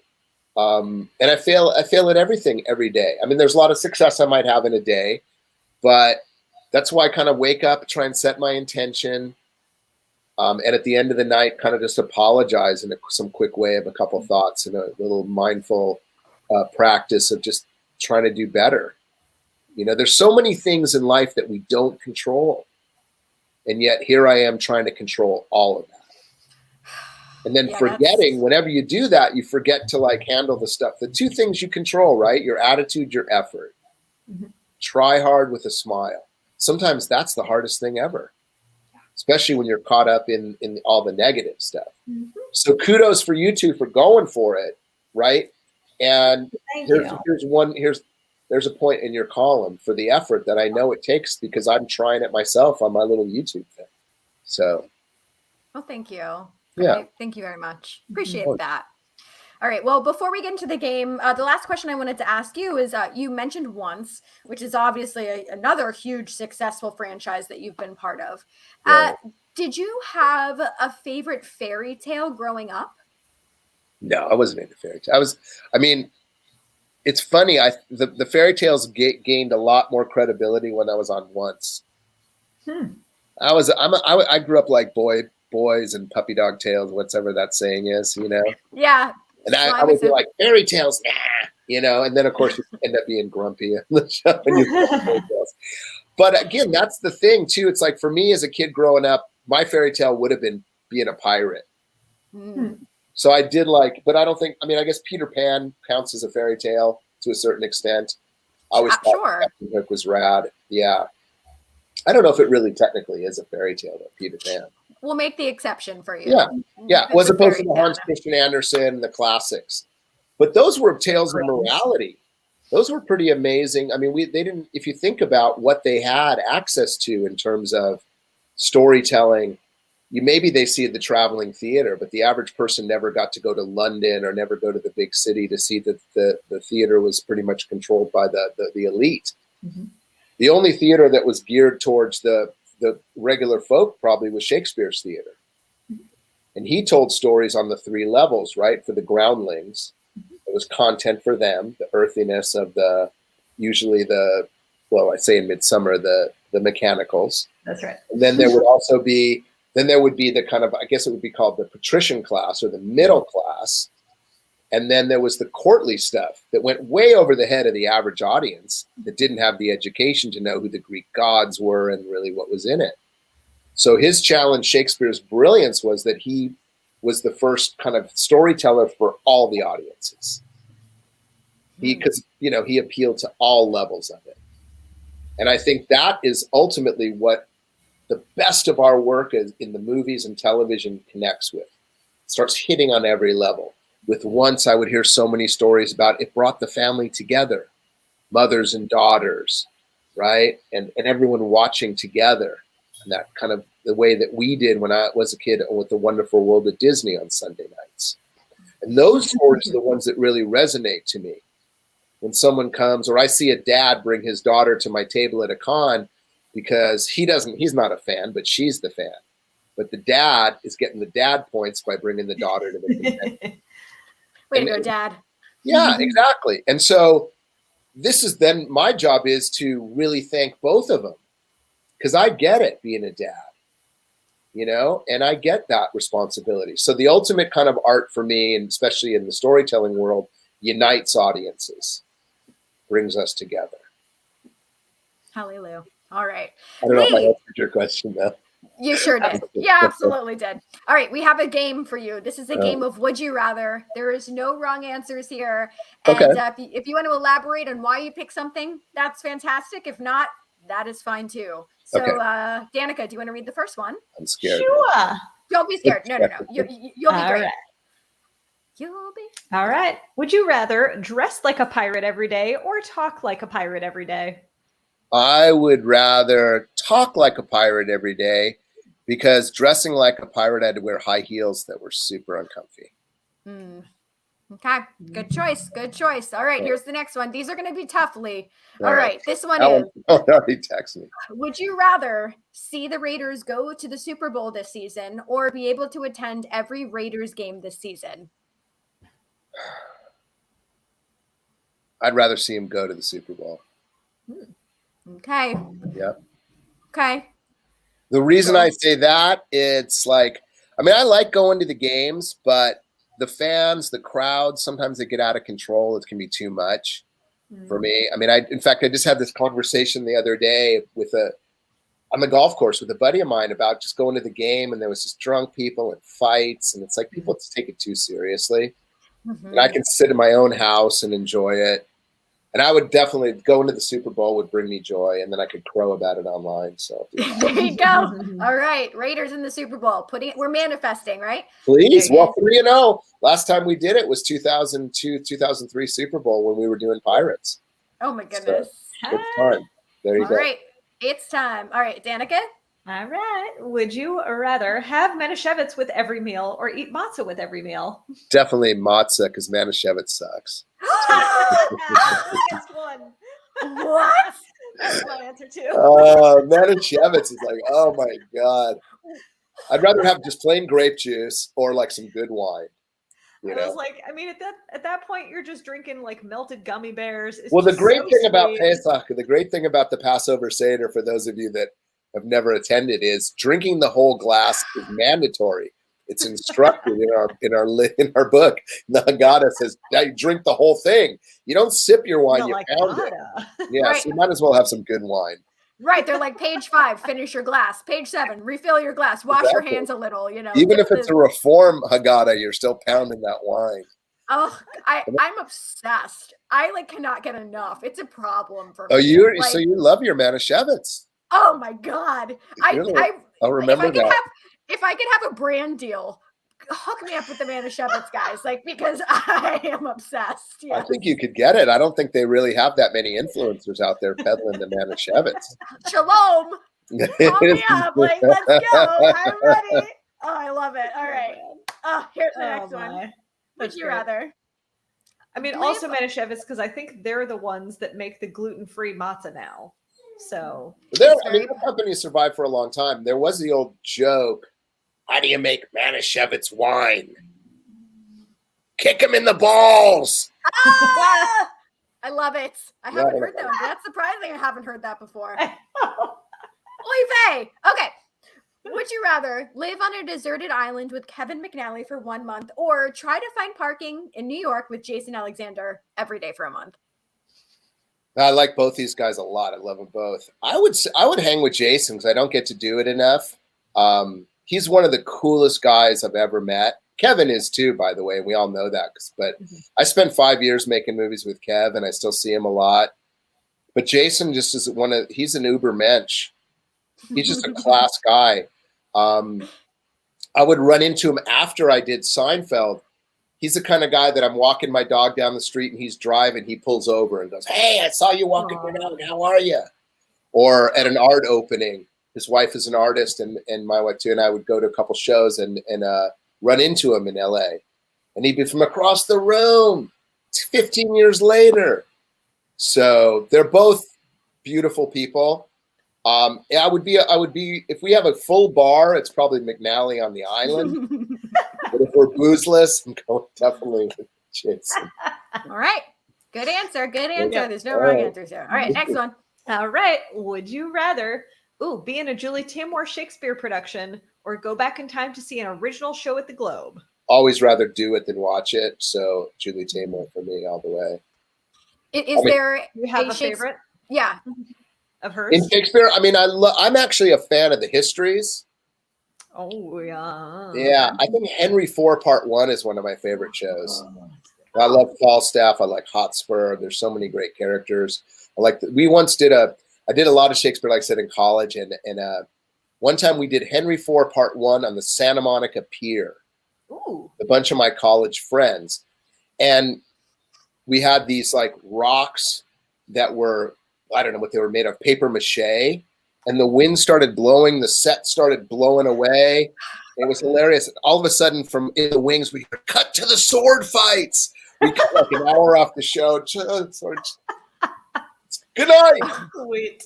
And I fail at everything every day. I mean, there's a lot of success I might have in a day, but that's why I kind of wake up, try and set my intention. And at the end of the night, kind of just apologize in some quick way of a couple of thoughts and a little mindful practice of just trying to do better. There's so many things in life that we don't control. And yet here I am trying to control all of that. And then forgetting, whenever you do that, you forget to like handle the stuff. The two things you control, right? Your attitude, your effort. Mm-hmm. Try hard with a smile. Sometimes that's the hardest thing ever, especially when you're caught up in all the negative stuff. Mm-hmm. So kudos for you two for going for it, right? And there's a point in your column for the effort that I know it takes, because I'm trying it myself on my little YouTube thing. So. Well, thank you. Yeah. Thank you very much. Appreciate that. All right. Well, before we get into the game, the last question I wanted to ask you is, you mentioned Once, which is obviously another huge successful franchise that you've been part of. Right. Did you have a favorite fairy tale growing up? No, I wasn't into fairy tales. It's funny. The fairy tales gained a lot more credibility when I was on Once. I grew up like boys and puppy dog tales, whatever that saying is, Yeah. And I would be like, fairy tales, nah, and then of course you end up being grumpy in the show and you fairy tales. But again, that's the thing too. It's like, for me as a kid growing up, my fairy tale would have been being a pirate. So I did but I don't think, I guess Peter Pan counts as a fairy tale to a certain extent. I always thought Captain Hook was rad. Yeah. I don't know if it really technically is a fairy tale, though, Peter Pan. We'll make the exception for you. Yeah. As opposed to the Hans Christian Andersen and the classics. But those were tales of morality. Those were pretty amazing. They didn't, if you think about what they had access to in terms of storytelling, maybe they see the traveling theater, but the average person never got to go to London or never go to the big city to see that the theater was pretty much controlled by the elite. Mm-hmm. The only theater that was geared towards the regular folk probably was Shakespeare's theater. Mm-hmm. And he told stories on the three levels, right? For the groundlings, it was content for them, the earthiness of I say in Midsummer, the mechanicals. That's right. And then there would be the kind of, I guess it would be called the patrician class or the middle class. And then there was the courtly stuff that went way over the head of the average audience that didn't have the education to know who the Greek gods were and really what was in it. So his challenge, Shakespeare's brilliance, was that he was the first kind of storyteller for all the audiences. Because he appealed to all levels of it. And I think that is ultimately what the best of our work in the movies and television connects with. It starts hitting on every level. With Once, I would hear so many stories about it brought the family together, mothers and daughters, right? And everyone watching together. And that kind of the way that we did when I was a kid with The Wonderful World of Disney on Sunday nights. And those stories are the ones that really resonate to me. When someone comes, or I see a dad bring his daughter to my table at a con because he's not a fan, but she's the fan. But the dad is getting the dad points by bringing the daughter to the convention. Way to go, Dad. Yeah, exactly. And so this is then my job is to really thank both of them because I get it being a dad, you know, and I get that responsibility. So the ultimate kind of art for me, and especially in the storytelling world, unites audiences, brings us together. Hallelujah. All right. I don't know if I answered your question though. You sure did. Yeah, absolutely did. All right, we have a game for you. This is a game of Would You Rather. There is no wrong answers here. And if you want to elaborate on why you pick something, that's fantastic. If not, that is fine too. So, Danica, do you want to read the first one? I'm scared. Sure. Don't be scared. No. You'll be great. Right. You'll be. All right. Would you rather dress like a pirate every day or talk like a pirate every day? I would rather talk like a pirate every day, because dressing like a pirate, I had to wear high heels that were super uncomfy. Okay, good choice. Good choice. All right, here's the next one. These are going to be tough, Lee. All right, this one is. Already text me. Would you rather see the Raiders go to the Super Bowl this season or be able to attend every Raiders game this season? I'd rather see him go to the Super Bowl. Okay. Yep. Okay. The reason I say that, it's like, I mean, I like going to the games, but the fans, the crowd, sometimes they get out of control. It can be too much for me. I mean, in fact, I just had this conversation the other day on the golf course with a buddy of mine about just going to the game, and there was just drunk people and fights, and it's like people just take it too seriously. And I can sit in my own house and enjoy it. And I would definitely go into the Super Bowl would bring me joy, and then I could crow about it online. So there you go. All right, Raiders in the Super Bowl. We're manifesting, right? Please. Well, 3-0. Last time we did it was 2002, 2003 Super Bowl when we were doing Pirates. Oh my goodness. So it's time. There you go. All right, it's time. All right, Danica. All right. Would you rather have Menishevitz with every meal or eat matzo with every meal? Definitely matzah, because Manischewitz sucks. Next one. What? That's my answer too. Manischewitz is like, oh my God. I'd rather have just plain grape juice or like some good wine. You know? I was like, I mean, at that point, you're just drinking like melted gummy bears. It's well, the great so thing about sweet. Pesach, the great thing about the Passover Seder, for those of you that have never attended, is drinking the whole glass is mandatory. It's instructed in our book. The Haggadah says now you drink the whole thing. You don't sip your wine, you pound it. Yeah, right. So you might as well have some good wine. Right, they're like page 5, finish your glass. Page 7, refill your glass. Wash your hands a little. You know, even if it's a reform Haggadah, you're still pounding that wine. Oh, I'm obsessed. I cannot get enough. It's a problem for me. Oh, so you love your Manischewitz. Oh my God. I'll remember that. If I could have a brand deal, hook me up with the Manischewitz guys, because I am obsessed. Yes. I think you could get it. I don't think they really have that many influencers out there peddling the Manischewitz. Shalom. Call me up. Let's go. I'm ready. Oh, I love it. All right. Here's the next one. Would you rather? I mean, also Manischewitz, because I think they're the ones that make the gluten-free matzah now. So the company survived for a long time. There was the old joke: how do you make Manischewitz wine? Kick him in the balls. I love it. I haven't heard that one. That's surprising. I haven't heard that before. Olivier. Okay. Would you rather live on a deserted island with Kevin McNally for 1 month or try to find parking in New York with Jason Alexander every day for a month? I like both these guys a lot. I love them both. I would hang with Jason because I don't get to do it enough. He's one of the coolest guys I've ever met. Kevin is too, by the way. We all know that. But I spent 5 years making movies with Kev, and I still see him a lot. But Jason just is he's an uber mensch. He's just a class guy. I would run into him after I did Seinfeld. He's the kind of guy that I'm walking my dog down the street and he's driving. He pulls over and goes, "Hey, I saw you walking your dog. How are you?" Or at an art opening, his wife is an artist and my wife too. And I would go to a couple shows and run into him in LA. And he'd be from across the room. It's 15 years later. So they're both beautiful people. I would be if we have a full bar, it's probably McNally on the island. But if we're boozeless, I'm going definitely with Jason. All right. Good answer. Good answer. There's no wrong answers here. All right. Next one. All right. Would you rather Ooh, be in a Julie Taymor Shakespeare production or go back in time to see an original show at the Globe. Always rather do it than watch it. So Julie Taymor for me all the way. Is there you have a favorite? Yeah. Of hers? In Shakespeare, I mean, I'm actually a fan of the histories. Oh, yeah. Yeah, I think Henry IV Part 1 is one of my favorite shows. I love Falstaff. I like Hotspur. There's so many great characters. We once did I did a lot of Shakespeare, like I said, in college. And one time we did Henry IV Part 1 on the Santa Monica Pier. Ooh. A bunch of my college friends. And we had these like rocks that were, I don't know what they were made of, paper mache. And the wind started blowing. The set started blowing away. It was hilarious. All of a sudden, from in the wings, we cut to the sword fights. We cut like an hour off the show. Good night. Sweet.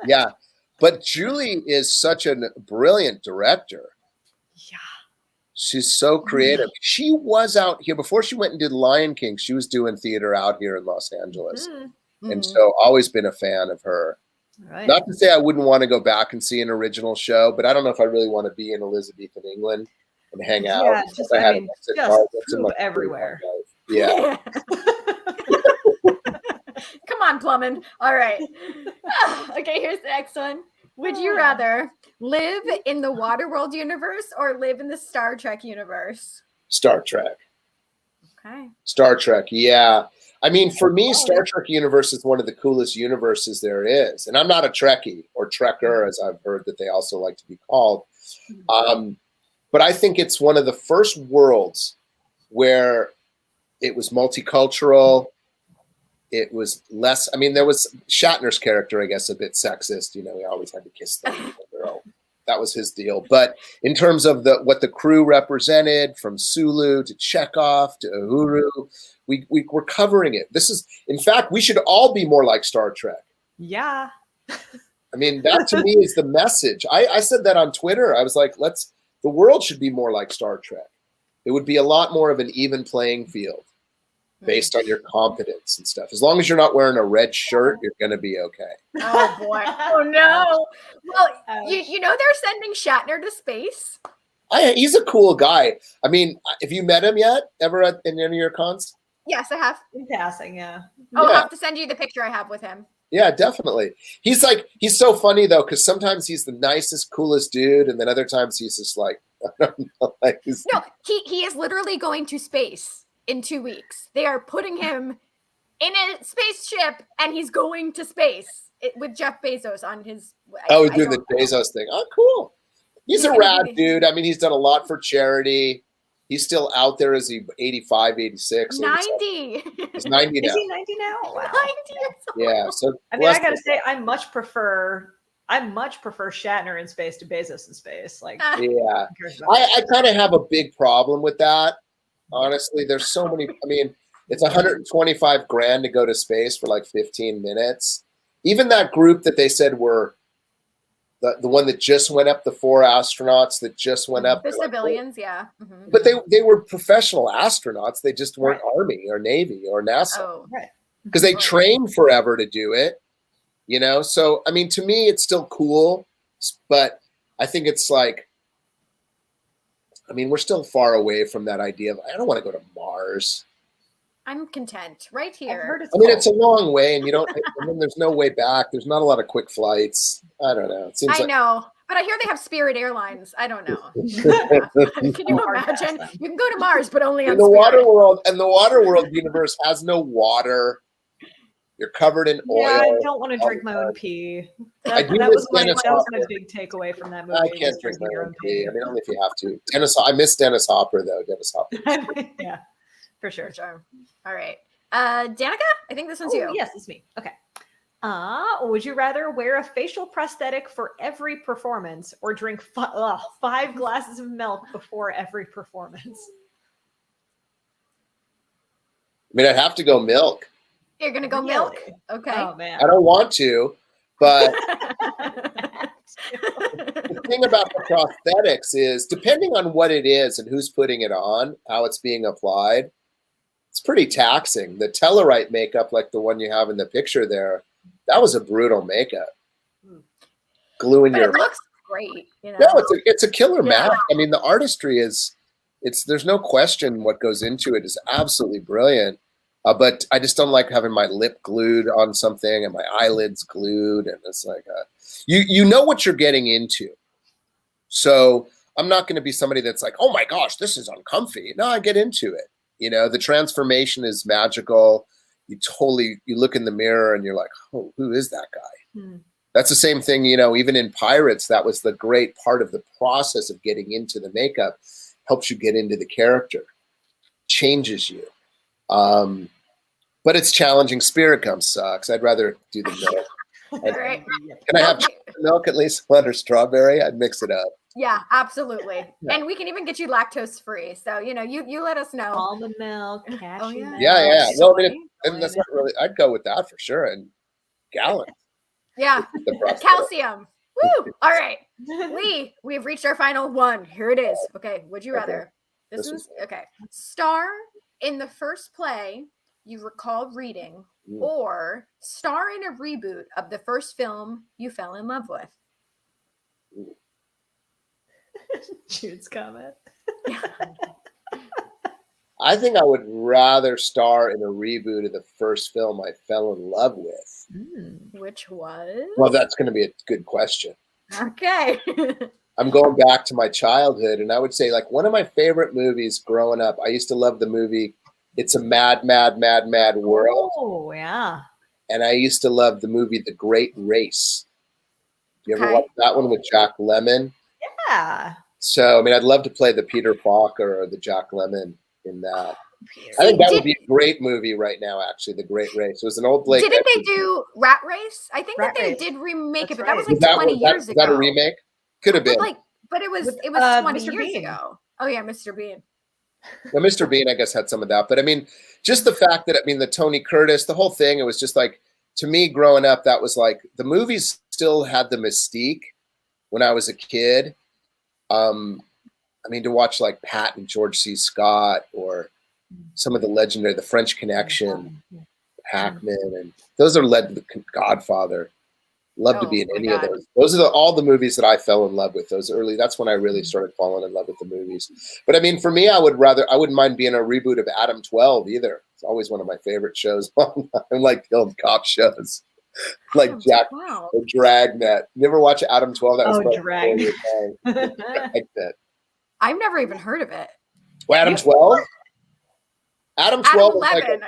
Yeah. But Julie is such a brilliant director. Yeah. She's so creative. She was out here before she went and did Lion King. She was doing theater out here in Los Angeles. Mm-hmm. And so always been a fan of her. Right. Not to say I wouldn't want to go back and see an original show, but I don't know if I really want to be in Elizabethan England and hang out. Yeah, just, I mean, just poop everywhere. Yeah. Come on, plumbing. All right. Okay, here's the next one. Would you rather live in the Waterworld universe or live in the Star Trek universe? Star Trek. Okay. Star Trek, yeah. I mean, for me, Star Trek universe is one of the coolest universes there is. And I'm not a Trekkie or Trekker, as I've heard that they also like to be called. But I think it's one of the first worlds where it was multicultural. It was less, I mean, there was Shatner's character, I guess, a bit sexist. You know, he always had to kiss the girl. That was his deal. But in terms of what the crew represented, from Sulu to Chekhov to Uhuru, we're covering it. This is, in fact, we should all be more like Star Trek. Yeah. I mean, that to me is the message. I said that on Twitter. I was like, the world should be more like Star Trek. It would be a lot more of an even playing field based on your competence and stuff. As long as you're not wearing a red shirt, you're going to be okay. Oh, boy. Oh, no. Well, you know they're sending Shatner to space? He's a cool guy. I mean, have you met him yet? Ever in any of your cons? Yes, I have. In passing, yeah. I'll have to send you the picture I have with him. Yeah, definitely. He's so funny, though, because sometimes he's the nicest, coolest dude, and then other times he's just like, I don't know. No, he is literally going to space in 2 weeks. They are putting him in a spaceship, and he's going to space with Jeff Bezos on his... he's doing the Bezos thing. Oh, cool. He's a rad dude. I mean, he's done a lot for charity. He's still out there. Is he 85, 86? 90. He's 90 now. Is he 90 now? Wow. 90 years old. Yeah. So I mean, I gotta say, I much prefer Shatner in space to Bezos in space. Like, yeah, I kind of have a big problem with that. Honestly, there's so many. I mean, it's $125,000 to go to space for like 15 minutes. Even that group that they said were the one that just went up, the 4 astronauts that just went up. The civilians, yeah. Mm-hmm. But they were professional astronauts. They just weren't Army or Navy or NASA. Oh, right. Because they trained forever to do it, you know? So, I mean, to me, it's still cool, but I think it's like, I mean, we're still far away from that idea of, I don't want to go to Mars. I'm content right here. It's a long way, and and then there's no way back. There's not a lot of quick flights. I don't know. I know, but I hear they have Spirit Airlines. I don't know. Can you imagine? You can go to Mars, but only on the Spirit. Waterworld, and the Waterworld universe has no water. You're covered in oil. Yeah, I don't want to drink my own pee. That was my big takeaway from that movie. I can't drink my own pee. I mean, only if you have to. I miss Dennis Hopper, though. Dennis Hopper. Yeah, for sure. All right. Danica, I think this one's you. Yes, it's me. Okay. Would you rather wear a facial prosthetic for every performance or drink 5 glasses of milk before every performance? I mean, I'd have to go milk. You're going to go milk? Okay. Oh, man. I don't want to, but the thing about the prosthetics is, depending on what it is and who's putting it on, how it's being applied, it's pretty taxing. The Tellurite makeup, like the one you have in the picture there, that was a brutal makeup. gluing But your. it looks great, you know. No, it's a killer Yeah. mask. I mean, the artistry is, there's no question what goes into it is absolutely brilliant. But I just don't like having my lip glued on something and my eyelids glued, and it's like you know what you're getting into. So I'm not going to be somebody that's like, oh my gosh, this is uncomfy. No, I get into it. You know, the transformation is magical. You look in the mirror and you're like, oh, who is that guy? That's the same thing, you know, even in Pirates, that was the great part of the process of getting into the makeup, helps you get into the character, changes you. But it's challenging. Spirit Gum sucks. I'd rather do the milk. Right. Can I have milk at least under strawberry? I'd mix it up. Yeah, absolutely. Yeah. And we can even get you lactose free. So, you know, you let us know. Almond milk, cashew milk. Yeah. Well, I mean, and that's not really, I'd go with that for sure. And gallons. Yeah. Calcium. Woo! All right. Lee, we've reached our final one. Here it is. Okay. Would you rather? This is okay. Star in the first play you recall reading, or star in a reboot of the first film you fell in love with. Jude's comment. I think I would rather star in a reboot of the first film I fell in love with. Which was? Well, that's going to be a good question. Okay. I'm going back to my childhood, and I would say, like, one of my favorite movies growing up, I used to love the movie It's a Mad, Mad, Mad, Mad World. Oh, yeah. And I used to love the movie The Great Race. Do you ever watch that one with Jack Lemmon? Yeah. So, I mean, I'd love to play the Peter Falker or the Jack Lemmon in that. I think that would be a great movie right now, actually, The Great Race. It was an old Blake. Didn't they do Rat Race? I think that they did remake it, but that was like 20 years ago. Was that a remake? Could have been. But it was 20 Mr. years Bean. ago. Oh, yeah, Mr. Bean. Well, Mr. Bean, I guess, had some of that. But, I mean, just the fact that, I mean, the Tony Curtis, the whole thing, it was just like, to me, growing up, that was like, the movies still had the mystique when I was a kid. I mean, to watch like Pat and George C. Scott or some of the legendary, The French Connection, Hackman, and those are led to the Godfather. Love to be in any of those. Those are all the movies that I fell in love with. Those early. That's when I really started falling in love with the movies. But I mean, for me, I wouldn't mind being a reboot of Adam 12 either. It's always one of my favorite shows. I like the old cop shows, like Jack or Dragnet. You ever watch Adam 12? That was Dragnet. Dragnet. I've never even heard of it. Well, Adam 12. Adam 12 was 11,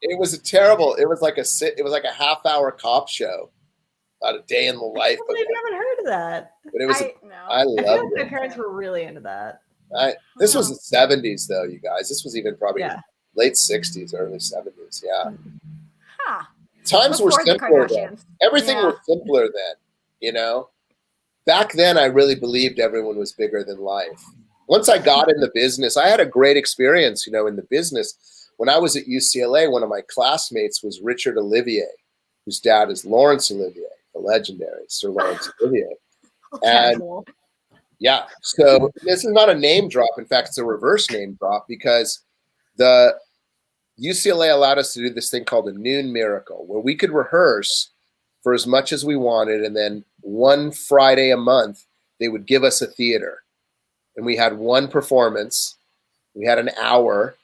it was a terrible. It was like a half-hour cop show. About a day in the life. I haven't heard of that. But it was. I loved it. My parents were really into that. This was the 70s, though, you guys. This was even probably late 60s, early 70s. Yeah. Huh. Times were simpler then. Everything was simpler then. You know. Back then, I really believed everyone was bigger than life. Once I got in the business, I had a great experience. You know, in the business, when I was at UCLA, one of my classmates was Richard Olivier, whose dad is Laurence Olivier. The legendary Sir Laurence Olivier. And yeah, so this is not a name drop. In fact, it's a reverse name drop because the UCLA allowed us to do this thing called a noon miracle, where we could rehearse for as much as we wanted. And then one Friday a month, they would give us a theater. And we had one performance. We had an hour,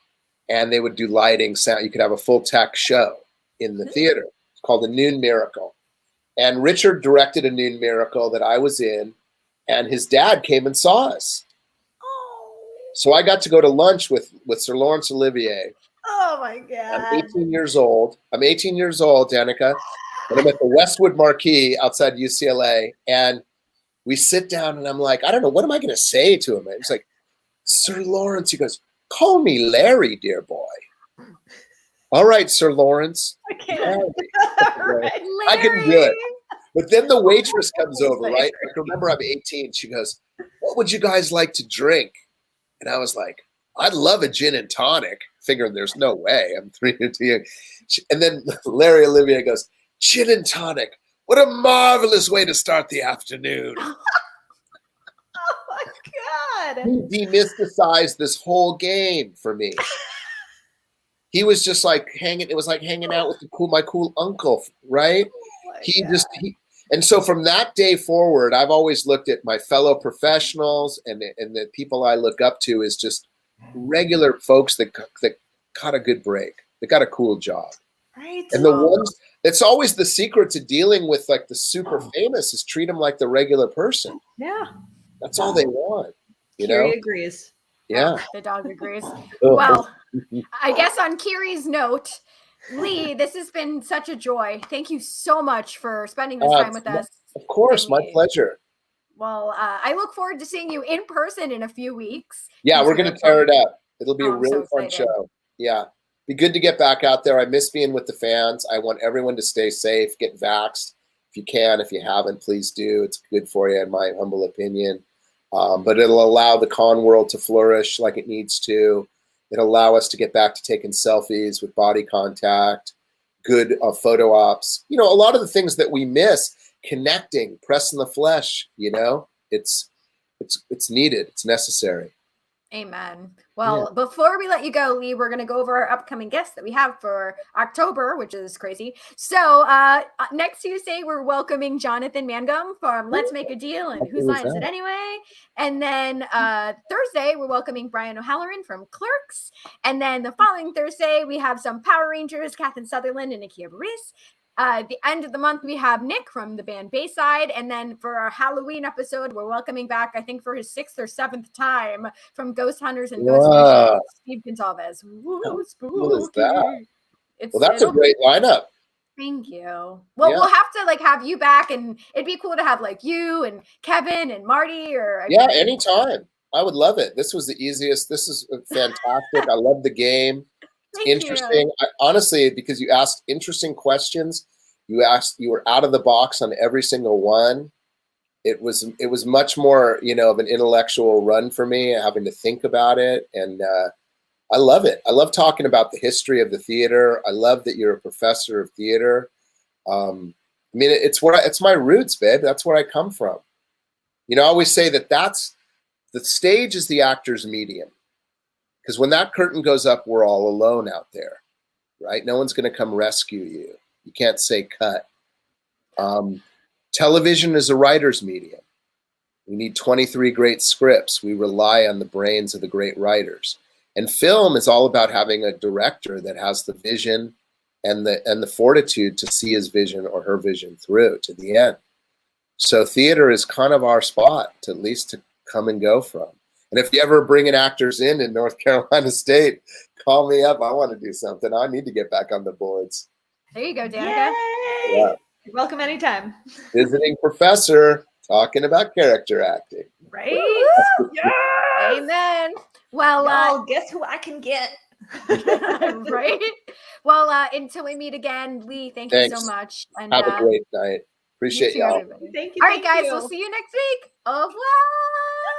and they would do lighting, sound. You could have a full tech show in the theater. It's called a noon miracle. And Richard directed a noon miracle that I was in, and his dad came and saw us. So I got to go to lunch with Sir Laurence Olivier. Oh my God. I'm 18 years old. Danica. And I'm at the Westwood Marquee outside UCLA. And we sit down and I'm like, I don't know, what am I going to say to him? And he's like, Sir Laurence, he goes, call me Larry, dear boy. All right, Sir Laurence. I can't. I can do it. But then the waitress comes over, right? Like, remember, I'm 18. She goes, what would you guys like to drink? And I was like, I'd love a gin and tonic. Figuring there's no way. I'm 3 years young. And then Larry Olivier goes, gin and tonic. What a marvelous way to start the afternoon. Oh my God. He demysticized this whole game for me. He was just like hanging. It was like hanging out with my cool uncle, right? And so from that day forward, I've always looked at my fellow professionals and the people I look up to as just regular folks that got a good break, that got a cool job. Right. And the ones, it's always the secret to dealing with like the super famous is treat them like the regular person. Yeah. That's all they want. You Kiri know? agrees. Yeah. The dog agrees. Well, I guess on Kiri's note, Lee, this has been such a joy. Thank you so much for spending this time with us. Of course, my pleasure. Well, I look forward to seeing you in person in a few weeks. Yeah, we're going to tear it up. It'll be a I'm really so fun excited. show. Yeah. Be good to get back out there. I miss being with the fans. I want everyone to stay safe, get vaxxed if you can. If you haven't, please do. It's good for you, in my humble opinion. But it'll allow the con world to flourish like it needs to. It'll allow us to get back to taking selfies with body contact, good photo ops. You know, a lot of the things that we miss, connecting, pressing the flesh, you know, it's needed. It's necessary. Amen. Well, before we let you go, Lee, we're going to go over our upcoming guests that we have for October, which is crazy. So next Tuesday, we're welcoming Jonathan Mangum from Let's Make a Deal and Whose Line Is It Anyway? And then Thursday, we're welcoming Brian O'Halloran from Clerks. And then the following Thursday, we have some Power Rangers, Catherine Sutherland and Nikia Baris. The end of the month, we have Nick from the band Bayside. And then for our Halloween episode, we're welcoming back, I think for his 6th or 7th time, from Ghost Hunters and Ghost Hunters, Steve Gonsalves. Woo, spooky. Well, that's a great lineup. Thank you. Well, we'll have to like have you back, and it'd be cool to have like you and Kevin and Marty or anytime. I would love it. This was the easiest. This is fantastic. I love the game. Interesting. Honestly, because you asked interesting questions, you were out of the box on every single one. It was much more, you know, of an intellectual run for me, having to think about it, and I love it. I love talking about the history of the theater. I love that you're a professor of theater. I mean, it's my roots, babe. That's where I come from. You know, I always say that the stage is the actor's medium. Because when that curtain goes up, we're all alone out there, right? No one's going to come rescue you. You can't say cut. Television is a writer's medium. We need 23 great scripts. We rely on the brains of the great writers. And film is all about having a director that has the vision and the fortitude to see his vision or her vision through to the end. So theater is kind of our spot to at least to come and go from. And if you ever bringing actors in North Carolina State, call me up. I want to do something. I need to get back on the boards. There you go, Danica. Yeah. You're welcome anytime. Visiting professor talking about character acting. Right? Yes! Amen. Well, guess who I can get? Right? Well, until we meet again, Lee, thank you so much. And have a great night. Appreciate y'all. Thank you. All right, guys, we'll see you next week. Au revoir.